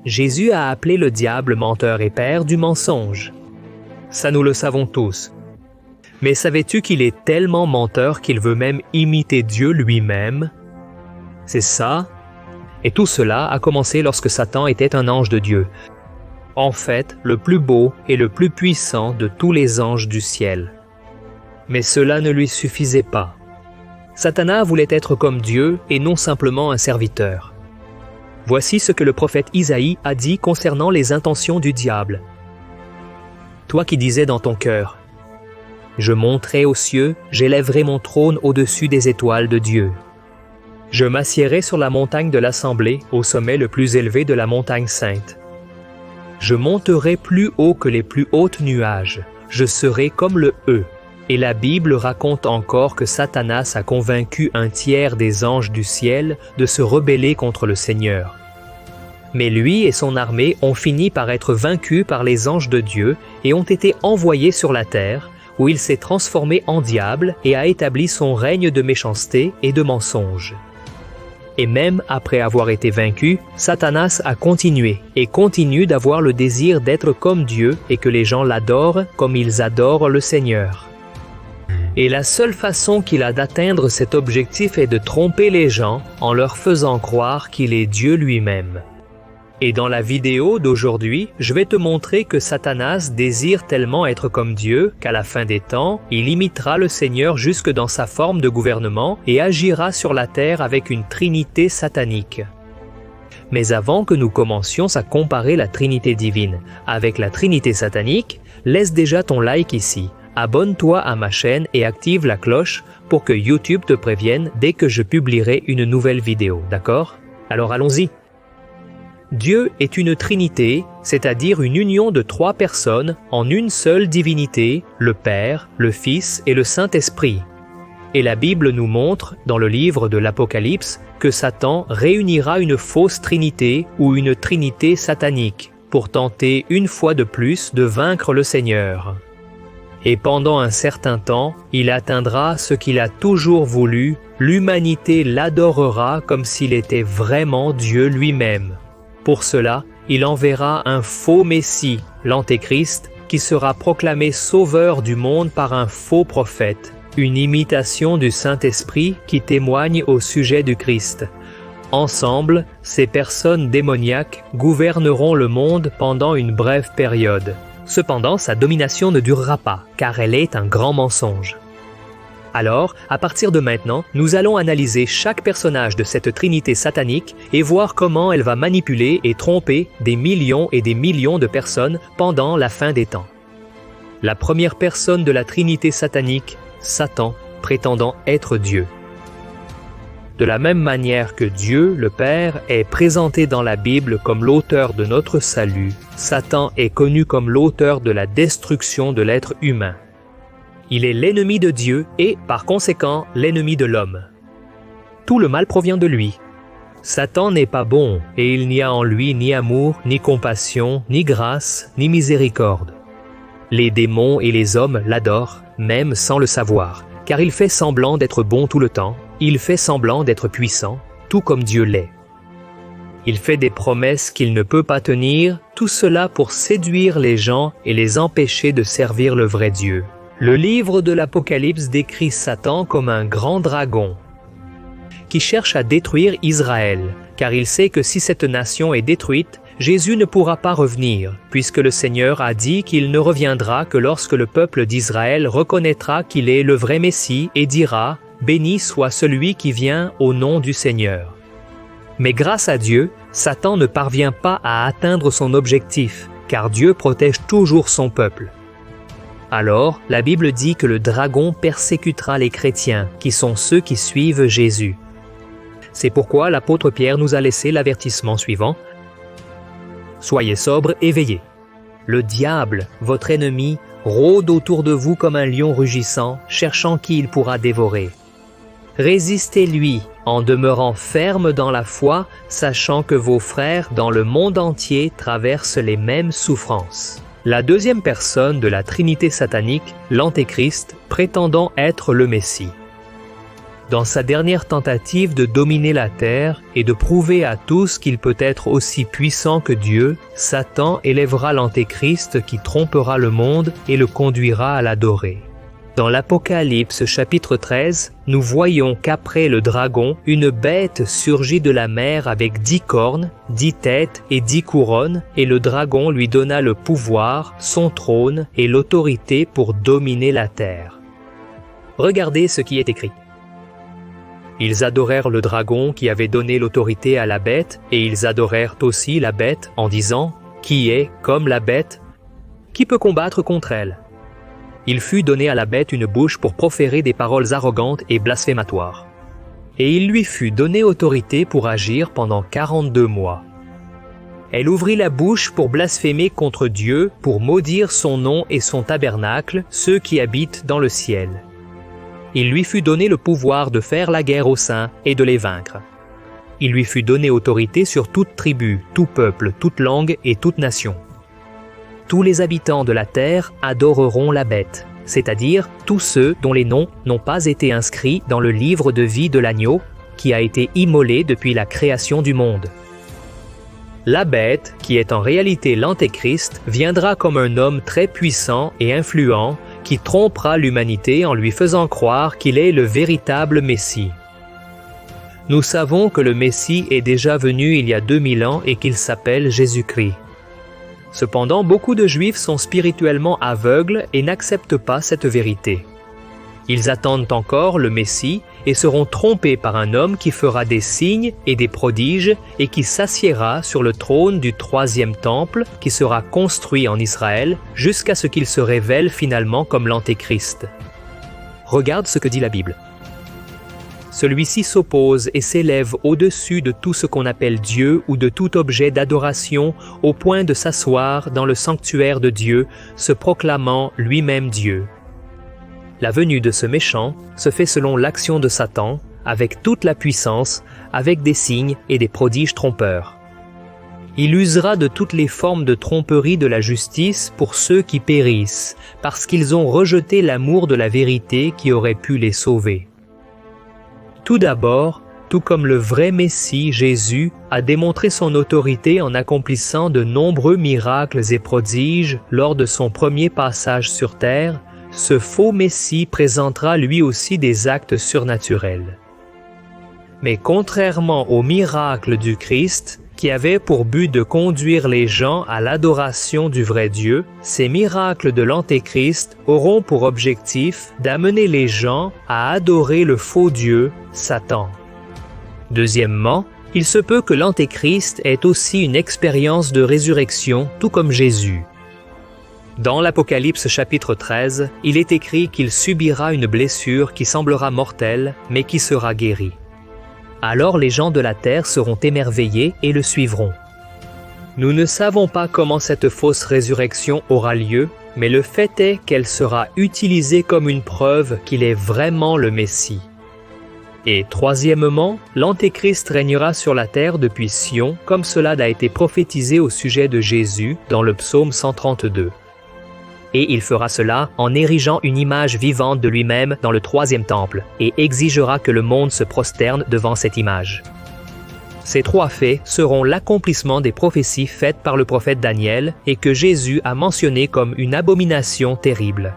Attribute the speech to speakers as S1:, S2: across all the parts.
S1: Jésus a appelé le diable menteur et père du mensonge. Ça, nous le savons tous. Mais savais-tu qu'il est tellement menteur qu'il veut même imiter Dieu lui-même? C'est ça. Et tout cela a commencé lorsque Satan était un ange de Dieu. En fait, le plus beau et le plus puissant de tous les anges du ciel. Mais cela ne lui suffisait pas. Satanas voulait être comme Dieu et non simplement un serviteur. Voici ce que le prophète Isaïe a dit concernant les intentions du diable. Toi qui disais dans ton cœur, « Je monterai aux cieux, j'élèverai mon trône au-dessus des étoiles de Dieu. Je m'assiérai sur la montagne de l'assemblée, au sommet le plus élevé de la montagne sainte. Je monterai plus haut que les plus hautes nuages, je serai comme le E. » Et la Bible raconte encore que Satanas a convaincu un tiers des anges du ciel de se rebeller contre le Seigneur. Mais lui et son armée ont fini par être vaincus par les anges de Dieu et ont été envoyés sur la terre, où il s'est transformé en diable et a établi son règne de méchanceté et de mensonge. Et même après avoir été vaincu, Satanas a continué et continue d'avoir le désir d'être comme Dieu et que les gens l'adorent comme ils adorent le Seigneur. Et la seule façon qu'il a d'atteindre cet objectif est de tromper les gens en leur faisant croire qu'il est Dieu lui-même. Et dans la vidéo d'aujourd'hui, je vais te montrer que Satanas désire tellement être comme Dieu qu'à la fin des temps, il imitera le Seigneur jusque dans sa forme de gouvernement et agira sur la terre avec une trinité satanique. Mais avant que nous commencions à comparer la trinité divine avec la trinité satanique, laisse déjà ton like ici. Abonne-toi à ma chaîne et active la cloche pour que YouTube te prévienne dès que je publierai une nouvelle vidéo, d'accord? Alors allons-y! Dieu est une trinité, c'est-à-dire une union de 3 personnes en une seule divinité, le Père, le Fils et le Saint-Esprit. Et la Bible nous montre, dans le livre de l'Apocalypse, que Satan réunira une fausse trinité ou une trinité satanique pour tenter une fois de plus de vaincre le Seigneur. Et pendant un certain temps, il atteindra ce qu'il a toujours voulu, l'humanité l'adorera comme s'il était vraiment Dieu lui-même. Pour cela, il enverra un faux Messie, l'Antéchrist, qui sera proclamé sauveur du monde par un faux prophète, une imitation du Saint-Esprit qui témoigne au sujet du Christ. Ensemble, ces personnes démoniaques gouverneront le monde pendant une brève période. Cependant, sa domination ne durera pas, car elle est un grand mensonge. Alors, à partir de maintenant, nous allons analyser chaque personnage de cette trinité satanique et voir comment elle va manipuler et tromper des millions et des millions de personnes pendant la fin des temps. La première personne de la trinité satanique, Satan, prétendant être Dieu. De la même manière que Dieu, le Père, est présenté dans la Bible comme l'auteur de notre salut, Satan est connu comme l'auteur de la destruction de l'être humain. Il est l'ennemi de Dieu et, par conséquent, l'ennemi de l'homme. Tout le mal provient de lui. Satan n'est pas bon et il n'y a en lui ni amour, ni compassion, ni grâce, ni miséricorde. Les démons et les hommes l'adorent, même sans le savoir, car il fait semblant d'être bon tout le temps. Il fait semblant d'être puissant, tout comme Dieu l'est. Il fait des promesses qu'il ne peut pas tenir, tout cela pour séduire les gens et les empêcher de servir le vrai Dieu. Le livre de l'Apocalypse décrit Satan comme un grand dragon qui cherche à détruire Israël, car il sait que si cette nation est détruite, Jésus ne pourra pas revenir, puisque le Seigneur a dit qu'il ne reviendra que lorsque le peuple d'Israël reconnaîtra qu'il est le vrai Messie et dira « Béni soit celui qui vient au nom du Seigneur ». Mais grâce à Dieu, Satan ne parvient pas à atteindre son objectif, car Dieu protège toujours son peuple. Alors, la Bible dit que le dragon persécutera les chrétiens, qui sont ceux qui suivent Jésus. C'est pourquoi l'apôtre Pierre nous a laissé l'avertissement suivant. « Soyez sobres et veillez. Le diable, votre ennemi, rôde autour de vous comme un lion rugissant, cherchant qui il pourra dévorer. Résistez-lui en demeurant ferme dans la foi, sachant que vos frères dans le monde entier traversent les mêmes souffrances. » La deuxième personne de la Trinité satanique, l'Antéchrist, prétendant être le Messie. dans sa dernière tentative de dominer la terre et de prouver à tous qu'il peut être aussi puissant que Dieu, Satan élèvera l'Antéchrist qui trompera le monde et le conduira à l'adorer. Dans l'Apocalypse chapitre 13, nous voyons qu'après le dragon, une bête surgit de la mer avec 10 cornes, 10 têtes et 10 couronnes, et le dragon lui donna le pouvoir, son trône et l'autorité pour dominer la terre. Regardez ce qui est écrit. Ils adorèrent le dragon qui avait donné l'autorité à la bête, et ils adorèrent aussi la bête en disant « Qui est comme la bête? Qui peut combattre contre elle ?» Il fut donné à la bête une bouche pour proférer des paroles arrogantes et blasphématoires. Et il lui fut donné autorité pour agir pendant 42 mois. Elle ouvrit la bouche pour blasphémer contre Dieu, pour maudire son nom et son tabernacle, ceux qui habitent dans le ciel. Il lui fut donné le pouvoir de faire la guerre aux saints et de les vaincre. Il lui fut donné autorité sur toute tribu, tout peuple, toute langue et toute nation. Tous les habitants de la terre adoreront la bête, c'est-à-dire tous ceux dont les noms n'ont pas été inscrits dans le livre de vie de l'agneau qui a été immolé depuis la création du monde. La bête, qui est en réalité l'Antéchrist, viendra comme un homme très puissant et influent qui trompera l'humanité en lui faisant croire qu'il est le véritable Messie. Nous savons que le Messie est déjà venu il y a 2000 ans et qu'il s'appelle Jésus-Christ. Cependant, beaucoup de Juifs sont spirituellement aveugles et n'acceptent pas cette vérité. Ils attendent encore le Messie et seront trompés par un homme qui fera des signes et des prodiges et qui s'assiera sur le trône du 3e temple qui sera construit en Israël jusqu'à ce qu'il se révèle finalement comme l'Antéchrist. Regarde ce que dit la Bible. Celui-ci s'oppose et s'élève au-dessus de tout ce qu'on appelle Dieu ou de tout objet d'adoration au point de s'asseoir dans le sanctuaire de Dieu, se proclamant lui-même Dieu. La venue de ce méchant se fait selon l'action de Satan, avec toute la puissance, avec des signes et des prodiges trompeurs. Il usera de toutes les formes de tromperie de la justice pour ceux qui périssent, parce qu'ils ont rejeté l'amour de la vérité qui aurait pu les sauver. Tout d'abord, tout comme le vrai Messie, Jésus, a démontré son autorité en accomplissant de nombreux miracles et prodiges lors de son premier passage sur terre, ce faux Messie présentera lui aussi des actes surnaturels. Mais contrairement aux miracles du Christ, qui avaient pour but de conduire les gens à l'adoration du vrai Dieu, ces miracles de l'Antéchrist auront pour objectif d'amener les gens à adorer le faux Dieu, Satan. Deuxièmement, il se peut que l'Antéchrist ait aussi une expérience de résurrection, tout comme Jésus. Dans l'Apocalypse chapitre 13, il est écrit qu'il subira une blessure qui semblera mortelle, mais qui sera guérie. Alors les gens de la terre seront émerveillés et le suivront. Nous ne savons pas comment cette fausse résurrection aura lieu, mais le fait est qu'elle sera utilisée comme une preuve qu'il est vraiment le Messie. Et troisièmement, l'Antéchrist régnera sur la terre depuis Sion, comme cela a été prophétisé au sujet de Jésus dans le psaume 132. Et il fera cela en érigeant une image vivante de lui-même dans le 3e temple et exigera que le monde se prosterne devant cette image. Ces 3 faits seront l'accomplissement des prophéties faites par le prophète Daniel et que Jésus a mentionnées comme une abomination terrible.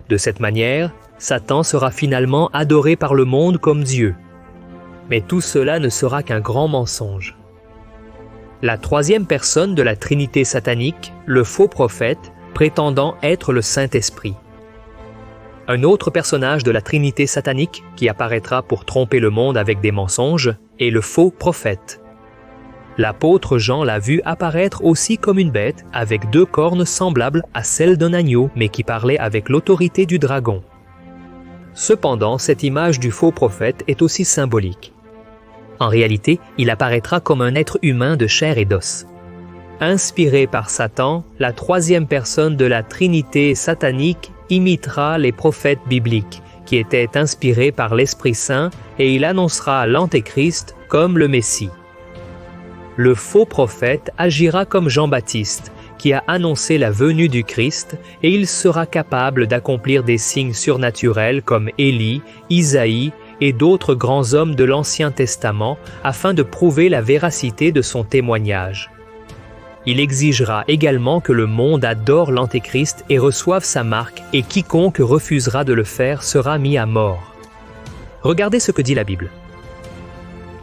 S1: De cette manière, Satan sera finalement adoré par le monde comme Dieu. Mais tout cela ne sera qu'un grand mensonge. La 3e personne de la Trinité satanique, le faux prophète, prétendant être le Saint-Esprit. Un autre personnage de la Trinité satanique qui apparaîtra pour tromper le monde avec des mensonges est le faux prophète. L'apôtre Jean l'a vu apparaître aussi comme une bête avec 2 cornes semblables à celles d'un agneau mais qui parlait avec l'autorité du dragon. Cependant, cette image du faux prophète est aussi symbolique. En réalité, il apparaîtra comme un être humain de chair et d'os. Inspiré par Satan, la 3e personne de la Trinité satanique imitera les prophètes bibliques, qui étaient inspirés par l'Esprit Saint, et il annoncera l'Antéchrist comme le Messie. Le faux prophète agira comme Jean-Baptiste, qui a annoncé la venue du Christ, et il sera capable d'accomplir des signes surnaturels comme Élie, Isaïe et d'autres grands hommes de l'Ancien Testament afin de prouver la véracité de son témoignage. Il exigera également que le monde adore l'Antéchrist et reçoive sa marque, et quiconque refusera de le faire sera mis à mort. Regardez ce que dit la Bible.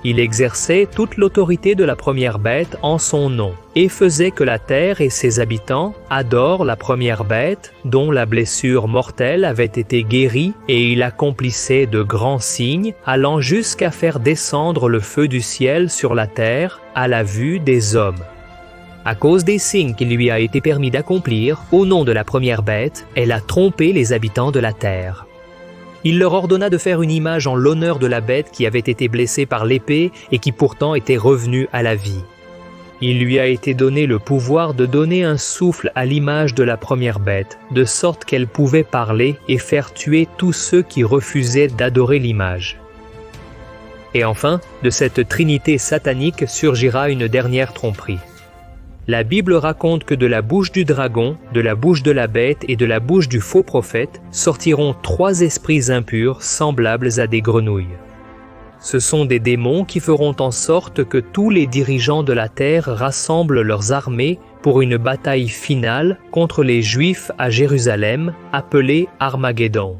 S1: Il exerçait toute l'autorité de la première bête en son nom, et faisait que la terre et ses habitants adorent la première bête, dont la blessure mortelle avait été guérie, et il accomplissait de grands signes, allant jusqu'à faire descendre le feu du ciel sur la terre, à la vue des hommes. À cause des signes qu'il lui a été permis d'accomplir, au nom de la première bête, elle a trompé les habitants de la terre. Il leur ordonna de faire une image en l'honneur de la bête qui avait été blessée par l'épée et qui pourtant était revenue à la vie. Il lui a été donné le pouvoir de donner un souffle à l'image de la première bête, de sorte qu'elle pouvait parler et faire tuer tous ceux qui refusaient d'adorer l'image. Et enfin, de cette trinité satanique surgira une dernière tromperie. La Bible raconte que de la bouche du dragon, de la bouche de la bête et de la bouche du faux prophète sortiront 3 esprits impurs semblables à des grenouilles. Ce sont des démons qui feront en sorte que tous les dirigeants de la terre rassemblent leurs armées pour une bataille finale contre les Juifs à Jérusalem, appelée Armageddon.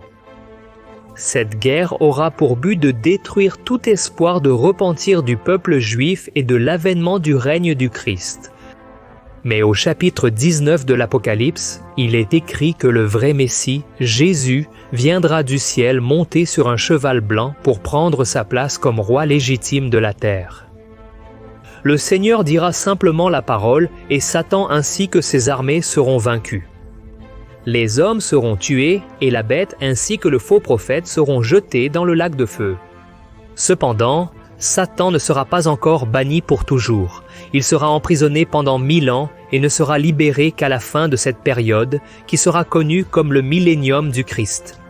S1: Cette guerre aura pour but de détruire tout espoir de repentir du peuple juif et de l'avènement du règne du Christ. Mais au chapitre 19 de l'Apocalypse, il est écrit que le vrai Messie, Jésus, viendra du ciel monté sur un cheval blanc pour prendre sa place comme roi légitime de la terre. Le Seigneur dira simplement la parole et Satan ainsi que ses armées seront vaincus. Les hommes seront tués et la bête ainsi que le faux prophète seront jetés dans le lac de feu. Cependant, Satan ne sera pas encore banni pour toujours. Il sera emprisonné pendant 1000 ans et ne sera libéré qu'à la fin de cette période, qui sera connue comme le millénium du Christ,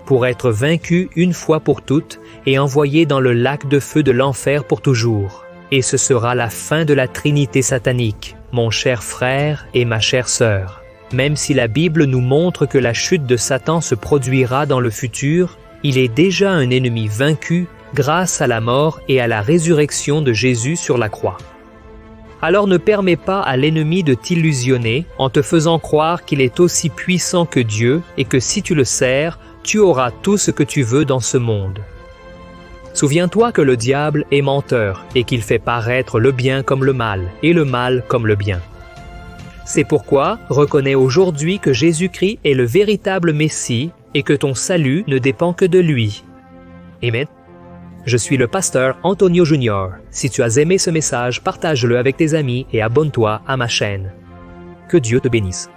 S1: pour être vaincu une fois pour toutes et envoyé dans le lac de feu de l'enfer pour toujours. Et ce sera la fin de la Trinité satanique, mon cher frère et ma chère sœur. Même si la Bible nous montre que la chute de Satan se produira dans le futur, il est déjà un ennemi vaincu grâce à la mort et à la résurrection de Jésus sur la croix. Alors ne permets pas à l'ennemi de t'illusionner en te faisant croire qu'il est aussi puissant que Dieu et que si tu le sers, tu auras tout ce que tu veux dans ce monde. Souviens-toi que le diable est menteur et qu'il fait paraître le bien comme le mal et le mal comme le bien. C'est pourquoi reconnais aujourd'hui que Jésus-Christ est le véritable Messie et que ton salut ne dépend que de lui. Amen. Je suis le pasteur Antonio Junior. Si tu as aimé ce message, partage-le avec tes amis et abonne-toi à ma chaîne. Que Dieu te bénisse.